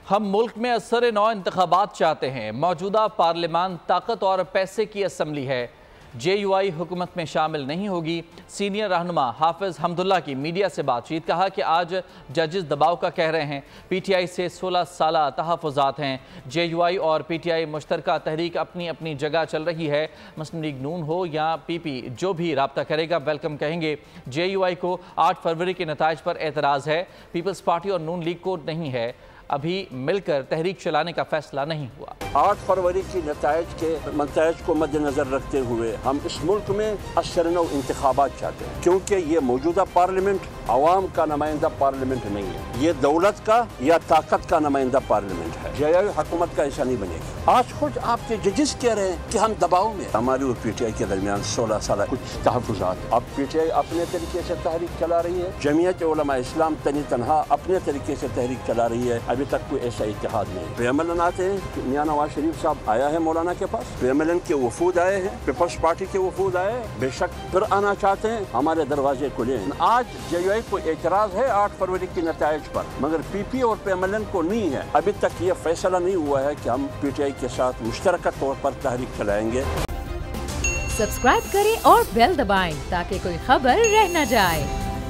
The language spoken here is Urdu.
ہم ملک میں اثر نو انتخابات چاہتے ہیں۔ موجودہ پارلیمان طاقت اور پیسے کی اسمبلی ہے۔ جے یو آئی حکومت میں شامل نہیں ہوگی۔ سینئر رہنما حافظ حمداللہ کی میڈیا سے بات چیت، کہا کہ آج ججز دباؤ کا کہہ رہے ہیں۔ پی ٹی آئی سے 16 سالہ تحفظات ہیں۔ جے یو آئی اور پی ٹی آئی مشترکہ تحریک اپنی اپنی جگہ چل رہی ہے۔ مسلم لیگ نون ہو یا پی پی، جو بھی رابطہ کرے گا ویلکم کہیں گے۔ جے یو آئی کو 8 فروری کے نتائج پر اعتراض ہے۔ پیپلز پارٹی اور نون لیگ کو نہیں ہے۔ ابھی مل کر تحریک چلانے کا فیصلہ نہیں ہوا۔ 8 فروری کی نتائج کو مد نظر رکھتے ہوئے ہم اس ملک میں اثر نو انتخابات چاہتے ہیں، کیونکہ یہ موجودہ پارلیمنٹ عوام کا نمائندہ پارلیمنٹ نہیں ہے، یہ دولت کا یا طاقت کا نمائندہ پارلیمنٹ ہے۔ جے آئی حکومت کا ایسا نہیں بنے گا۔ آج خود آپ کے ججز کہہ رہے ہیں کہ ہم دباؤ میں۔ ہماری اور پی ٹی آئی کے درمیان 16 سالہ کچھ تحفظات۔ اب پی ٹی آئی اپنے طریقے سے تحریک چلا رہی ہے، جمعیت علماء اسلام تنہا اپنے طریقے سے تحریک چلا رہی ہے۔ ابھی تک کوئی ایسا اتحاد نہیں۔ پی ایم ایل این آتے ہیں کہ میاں نواز شریف صاحب آیا ہے مولانا کے پاس، پی ایم ایل این کے وفود آئے ہیں، پیپلز پارٹی کے وفود آئے ہیں، بے شک پھر آنا چاہتے ہیں، ہمارے دروازے کھلے ہیں۔ آج جے یو آئی کو اعتراض ہے 8 فروری کی نتائج پر، مگر پی پی اور پی ایم ایل این کو نہیں ہے۔ ابھی تک یہ فیصلہ نہیں ہوا ہے کہ ہم پی ٹی آئی کے ساتھ مشترکہ طور پر تحریک چلائیں گے۔ سبسکرائب کریں اور بیل دبائیں تاکہ کوئی خبر رہ نہ جائے۔